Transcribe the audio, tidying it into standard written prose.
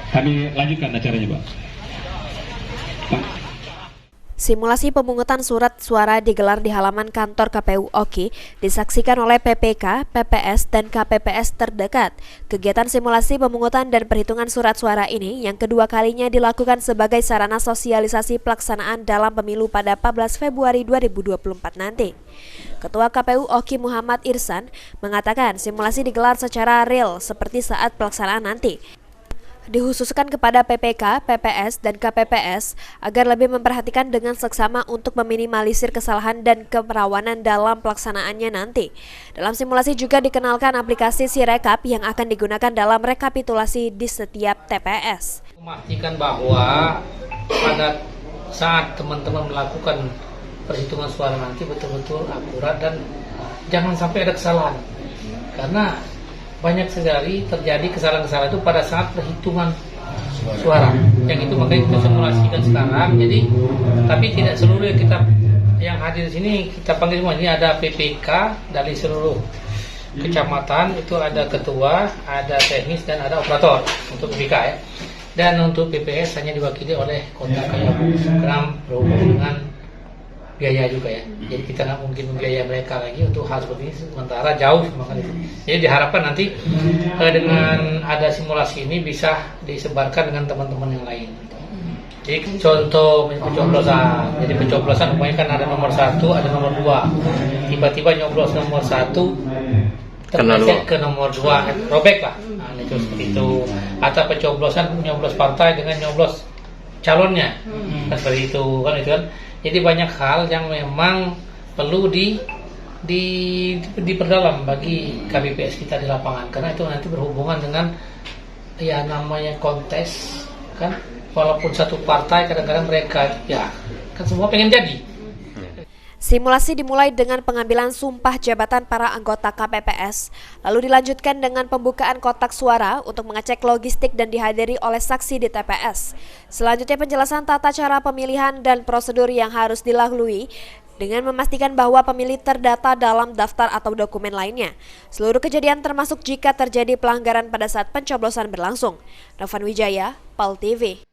Kami lanjutkan acaranya, Pak. Simulasi pemungutan surat suara digelar di halaman kantor KPU Oki, disaksikan oleh PPK, PPS, dan KPPS terdekat. Kegiatan simulasi pemungutan dan perhitungan surat suara ini yang kedua kalinya dilakukan sebagai sarana sosialisasi pelaksanaan dalam pemilu pada 14 Februari 2024 nanti. Ketua KPU Oki Muhammad Irsan mengatakan simulasi digelar secara real seperti saat pelaksanaan nanti. Dikhususkan kepada PPK, PPS, dan KPPS agar lebih memperhatikan dengan seksama untuk meminimalisir kesalahan dan kerawanan dalam pelaksanaannya nanti. Dalam simulasi juga dikenalkan aplikasi Sirekap yang akan digunakan dalam rekapitulasi di setiap TPS. Memastikan bahwa pada saat teman-teman melakukan perhitungan suara nanti betul-betul akurat dan jangan sampai ada kesalahan. Karena banyak sekali terjadi kesalahan-kesalahan itu pada saat perhitungan suara. Yang itu makanya kita simulasikan sekarang. Jadi, tapi tidak seluruh yang hadir di sini kita panggil semua. Ini ada PPK dari seluruh kecamatan, itu ada ketua, ada teknis dan ada operator untuk PPK ya. Dan untuk PPS hanya diwakili oleh kota Kayabung karena berhubung dengan biaya juga ya. Jadi kita nggak mungkin membiayai mereka lagi untuk hal seperti ini sementara jauh makanya itu. Jadi diharapkan nanti dengan ada simulasi ini bisa disebarkan dengan teman-teman yang lain. Jadi contoh pencoblosan. Jadi pencoblosan umumnya kan ada nomor 1, ada nomor 2. Tiba-tiba nyoblos nomor 1 tergeser ke nomor 2, robek lah. Nah, itu seperti itu. Atau pencoblosan nyoblos partai dengan nyoblos calonnya. Seperti itu kan. Jadi banyak hal yang memang perlu diperdalam bagi KPPS kita di lapangan karena itu nanti berhubungan dengan ya namanya kontes kan, walaupun satu partai kadang-kadang mereka ya kan semua pengen jadi. Simulasi dimulai dengan pengambilan sumpah jabatan para anggota KPPS, lalu dilanjutkan dengan pembukaan kotak suara untuk mengecek logistik dan dihadiri oleh saksi di TPS. Selanjutnya penjelasan tata cara pemilihan dan prosedur yang harus dilalui dengan memastikan bahwa pemilih terdata dalam daftar atau dokumen lainnya. Seluruh kejadian termasuk jika terjadi pelanggaran pada saat pencoblosan berlangsung. Novan Wijaya, PAL TV.